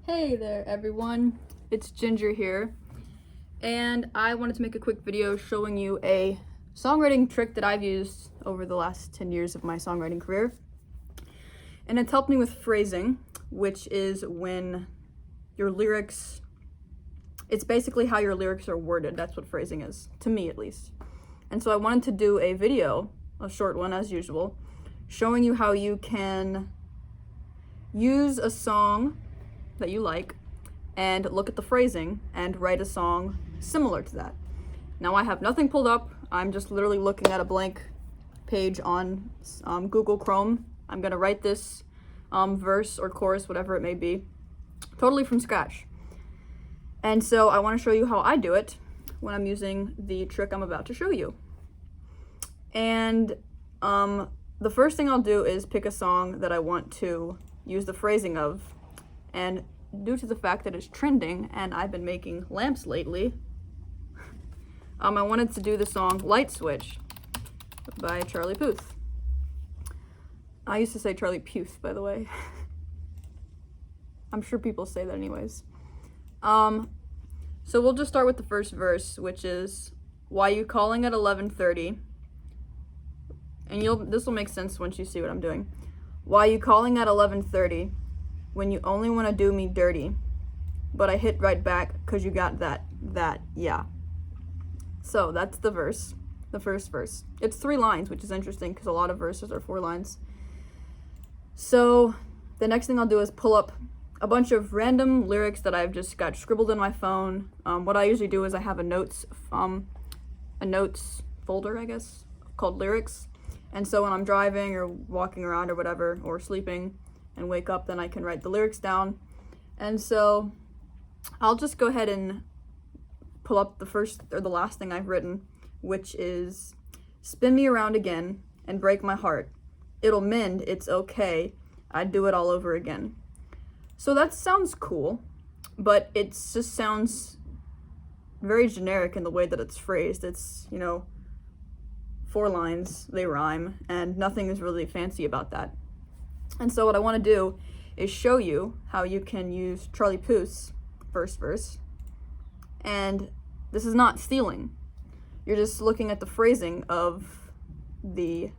Hey there everyone, it's Ginger here, and I wanted to make a quick video showing you a songwriting trick that I've used over the last 10 years of my songwriting career. And it's helped me with phrasing, which is when your lyrics, it's basically how your lyrics are worded. That's what phrasing is, to me at least. And so I wanted to do a video, a short one as usual, showing you how you can use a song that you like and look at the phrasing and write a song similar to that. Now I have nothing pulled up. I'm just literally looking at a blank page on Google Chrome. I'm gonna write this verse or chorus, whatever it may be, totally from scratch. And so I want to show you how I do it when I'm using the trick I'm about to show you. And the first thing I'll do is pick a song that I want to use the phrasing of. And due to the fact that it's trending and I've been making lamps lately, I wanted to do the song Light Switch by Charlie Puth. I used to say Charlie Puth, by the way. I'm sure people say that anyways. So we'll just start with the first verse, which is, "Why you calling at 11:30?" And this will make sense once you see what I'm doing. "Why you calling at 11:30? When you only want to do me dirty, but I hit right back because you got that, yeah." So that's the verse, the first verse. It's 3 lines, which is interesting because a lot of verses are 4 lines. So the next thing I'll do is pull up a bunch of random lyrics that I've just got scribbled in my phone. What I usually do is I have a notes folder, I guess, called lyrics. And so when I'm driving or walking around or whatever, or sleeping, and wake up, then I can write the lyrics down. And so I'll just go ahead and pull up the first or the last thing I've written, which is, "Spin me around again and break my heart. It'll mend, it's okay. I'd do it all over again." So that sounds cool, but it just sounds very generic in the way that it's phrased. It's, 4 lines, they rhyme, and nothing is really fancy about that. And so what I want to do is show you how you can use Charlie Puth's first verse. And this is not stealing. You're just looking at the phrasing of the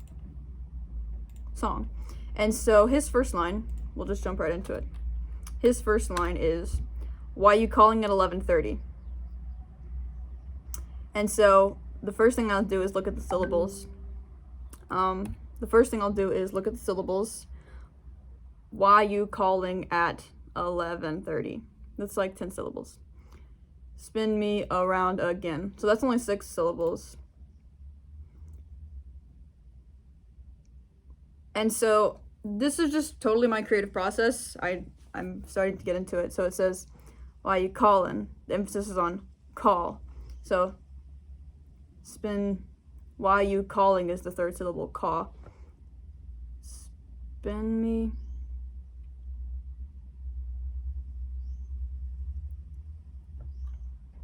song. And so his first line, we'll just jump right into it. His first line is, "Why you calling at 11:30? And so the first thing I'll do is look at the syllables. Why you calling at 11:30? That's like 10 syllables. Spin me around again. So that's only 6 syllables. And so this is just totally my creative process. I'm starting to get into it. So it says, "Why you calling?" The emphasis is on call. So why you calling is the 3rd syllable, call. Spin me.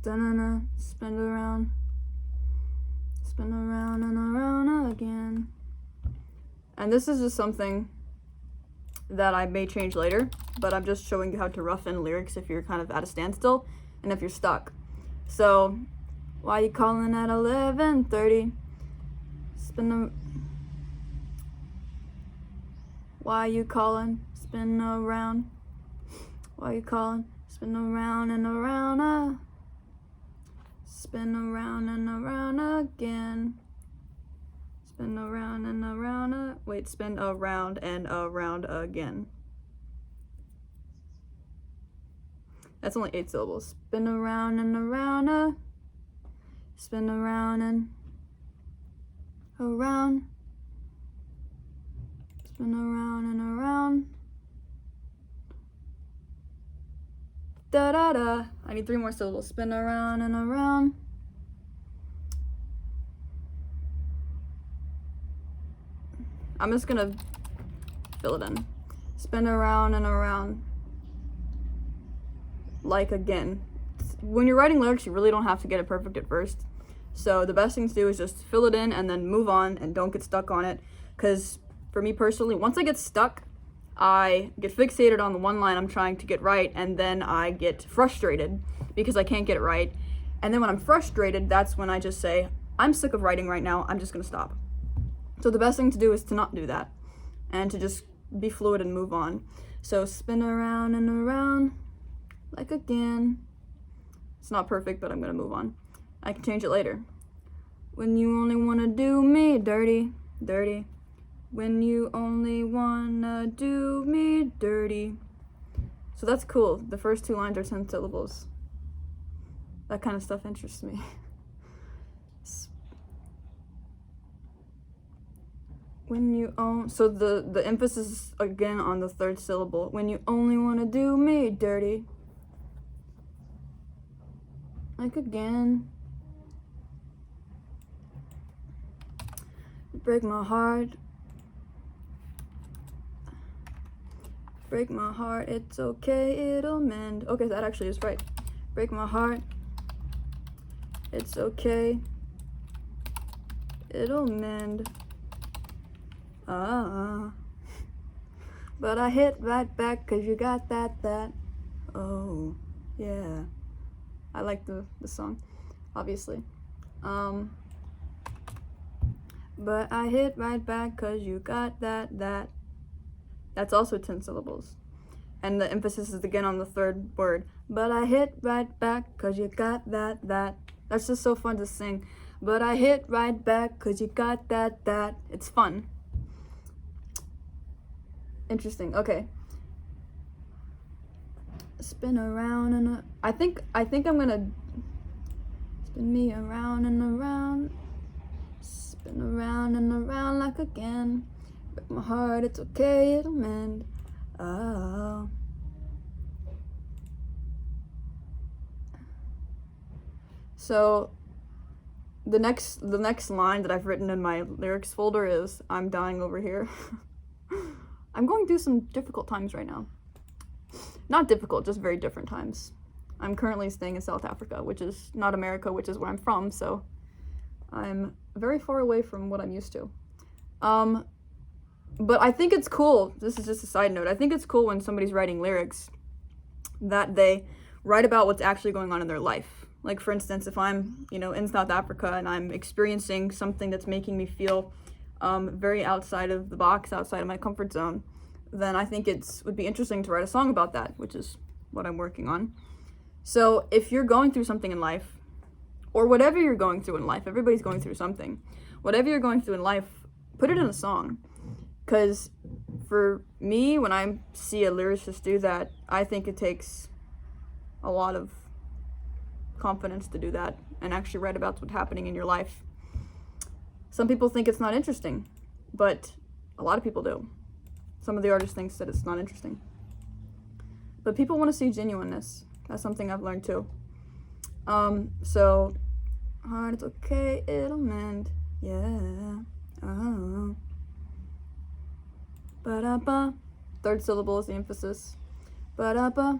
Da-na-na, spin around and around again. And this is just something that I may change later, but I'm just showing you how to rough in lyrics if you're kind of at a standstill and if you're stuck. So, "Why you calling at 11:30? Why you calling? Spin around. Why you calling? Spin around and around. Spin around and around again. Spin around and around. Spin around and around again." That's only 8 syllables. Spin around and around. Spin around and around. Spin around and around. Da-da-da. I need 3 more syllables. Spin around and around. I'm just gonna fill it in. Spin around and around. Like again. When you're writing lyrics, you really don't have to get it perfect at first. So the best thing to do is just fill it in and then move on and don't get stuck on it. Because for me personally, once I get stuck, I get fixated on the one line I'm trying to get right, and then I get frustrated because I can't get it right. And then when I'm frustrated, that's when I just say, I'm sick of writing right now, I'm just gonna stop. So the best thing to do is to not do that, and to just be fluid and move on. So spin around and around, like again. It's not perfect, but I'm gonna move on. I can change it later. When you only wanna do me dirty, dirty. When you only wanna do me dirty. So that's cool. The first 2 lines are 10 syllables. That kind of stuff interests me. When you so the emphasis is again on the 3rd syllable. When you only wanna do me dirty. Like again. Break my heart. Break my heart, it's okay, it'll mend. Okay, that actually is right. Break my heart, it's okay, it'll mend. But I hit right back 'cause you got that. Oh, yeah. I like the song, obviously. But I hit right back 'cause you got that. That's also 10 syllables. And the emphasis is again on the 3rd word. But I hit right back 'cause you got that. That's just so fun to sing. But I hit right back 'cause you got that. It's fun. Interesting. Okay. Spin around and I think I'm gonna spin me around and around. Spin around and around like again. Break my heart, it's okay, it'll mend. Oh. So the next line that I've written in my lyrics folder is I'm dying over here. I'm going through some difficult times right now. Not difficult, just very different times. I'm currently staying in South Africa, which is not America, which is where I'm from, so I'm very far away from what I'm used to. But I think it's cool, this is just a side note, I think it's cool when somebody's writing lyrics that they write about what's actually going on in their life. Like for instance, if I'm, in South Africa and I'm experiencing something that's making me feel very outside of the box, outside of my comfort zone, then I think would be interesting to write a song about that, which is what I'm working on. So if you're going through something in life, or whatever you're going through in life, everybody's going through something. Whatever you're going through in life, put it in a song. Because for me, when I see a lyricist do that, I think it takes a lot of confidence to do that and actually write about what's happening in your life. Some people think it's not interesting, but a lot of people do. Some of the artists think that it's not interesting. But people want to see genuineness. That's something I've learned too. So, heart, it's okay, it'll mend, yeah. Oh. Ba-da-ba. 3rd syllable is the emphasis. Ba-da-ba.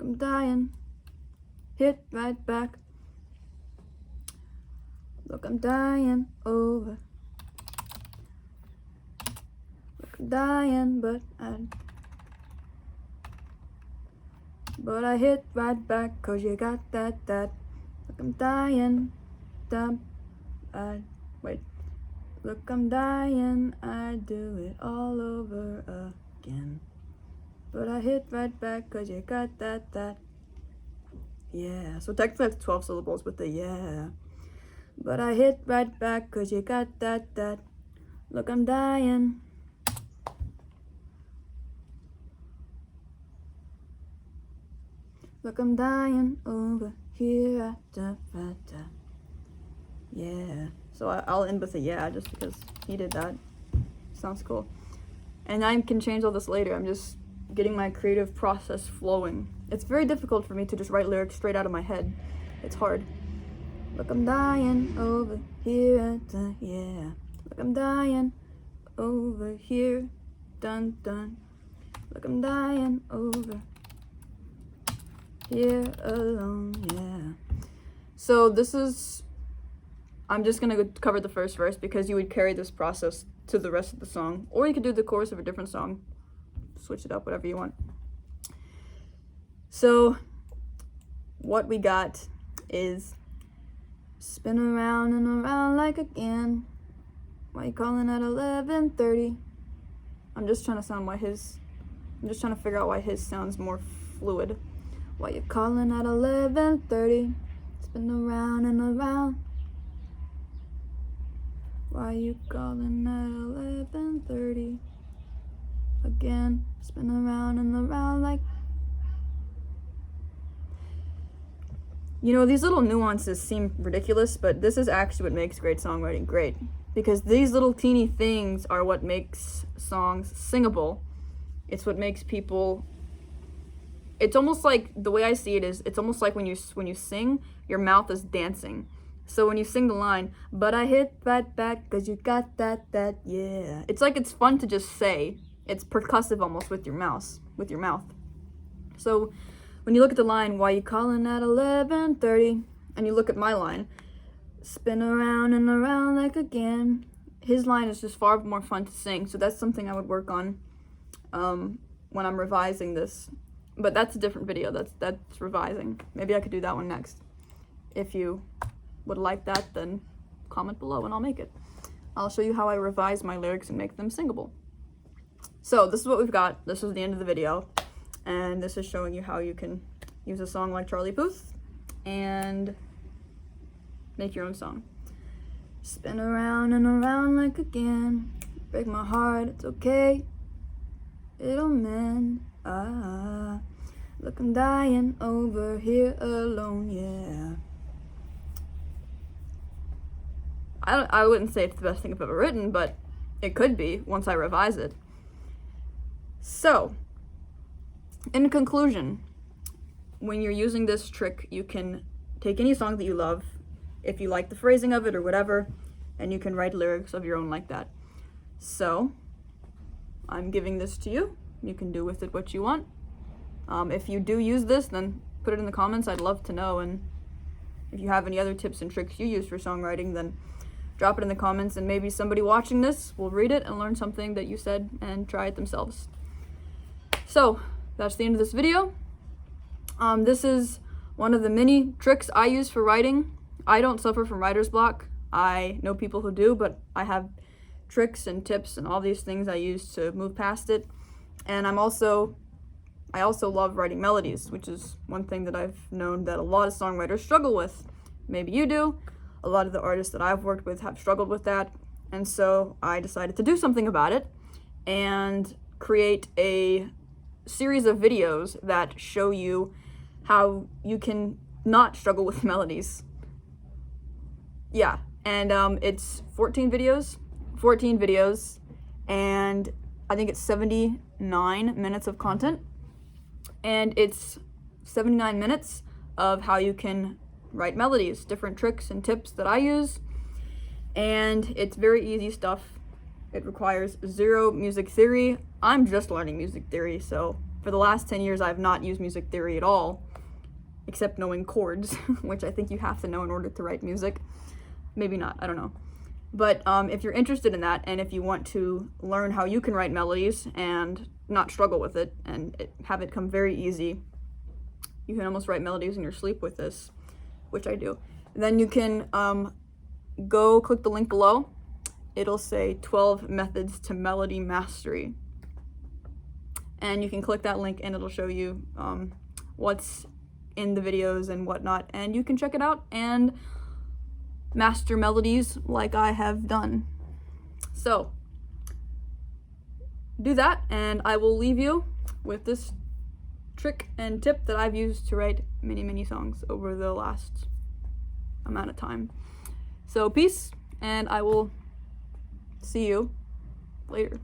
I'm dying. Hit right back. Look, I'm dying over. Look, I'm dying, but I hit right back 'cause you got that. Look, I'm dying. Wait. Look, I'm dying. I do it all over again. But I hit right back 'cause you got that. Yeah. So technically that's 12 syllables with the yeah. But I hit right back 'cause you got that. Look, I'm dying. Look, I'm dying over here. Yeah. So I'll end with a yeah just because he did that. Sounds cool. And I can change all this later. I'm just getting my creative process flowing. It's very difficult for me to just write lyrics straight out of my head. It's hard. Look, I'm dying over here. Yeah. Look, I'm dying over here. Dun. Look, I'm dying over here alone. Yeah. So this is I'm just gonna cover the first verse because you would carry this process to the rest of the song, or you could do the chorus of a different song. Switch it up, whatever you want. So what we got is spin around and around like again. Why you calling at 11:30? I'm just trying to figure out why his sounds more fluid. Why you calling at 11:30? Spin around and around. Why you calling at 11:30? Again, spin around and around like. You know, these little nuances seem ridiculous, but this is actually what makes great songwriting great. Because these little teeny things are what makes songs singable. It's what makes people. It's almost like, the way I see it is, it's almost like when you sing, your mouth is dancing. So when you sing the line, but I hit right back 'cause you got that, yeah. It's like it's fun to just say. It's percussive almost with your mouth. So when you look at the line, why you calling at 11:30, and you look at my line, spin around and around like again, his line is just far more fun to sing. So that's something I would work on when I'm revising this. But that's a different video. That's revising. Maybe I could do that one next. If you would like that, then comment below and I'll make it. I'll show you how I revise my lyrics and make them singable. So this is what we've got. This is the end of the video. And this is showing you how you can use a song like Charlie Puth and make your own song. Spin around and around like again. Break my heart, it's okay. It'll mend. Look, I'm dying over here alone, yeah. I wouldn't say it's the best thing I've ever written, but it could be once I revise it. So, in conclusion, when you're using this trick, you can take any song that you love, if you like the phrasing of it or whatever, and you can write lyrics of your own like that. So, I'm giving this to you. You can do with it what you want. If you do use this, then put it in the comments. I'd love to know. And if you have any other tips and tricks you use for songwriting, then drop it in the comments, and maybe somebody watching this will read it and learn something that you said and try it themselves. So that's the end of this video. This is one of the many tricks I use for writing. I don't suffer from writer's block. I know people who do, but I have tricks and tips and all these things I use to move past it. And I also love writing melodies, which is one thing that I've known that a lot of songwriters struggle with. Maybe you do. A lot of the artists that I've worked with have struggled with that. And so I decided to do something about it and create a series of videos that show you how you can not struggle with melodies. Yeah, and it's 14 videos, and I think it's 79 minutes of content. And it's 79 minutes of how you can write melodies, different tricks and tips that I use. And it's very easy stuff. It requires zero music theory. I'm just learning music theory, so for the last 10 years I've not used music theory at all, except knowing chords, which I think you have to know in order to write music. Maybe not, I don't know. But if you're interested in that, and if you want to learn how you can write melodies and not struggle with it, and have it come very easy, you can almost write melodies in your sleep with this, which I do. Then you can go click the link below. It'll say 12 methods to melody mastery. And you can click that link and it'll show you what's in the videos and whatnot. And you can check it out and master melodies like I have done. So, do that, and I will leave you with this trick and tip that I've used to write many, many songs over the last amount of time. So peace, and I will see you later.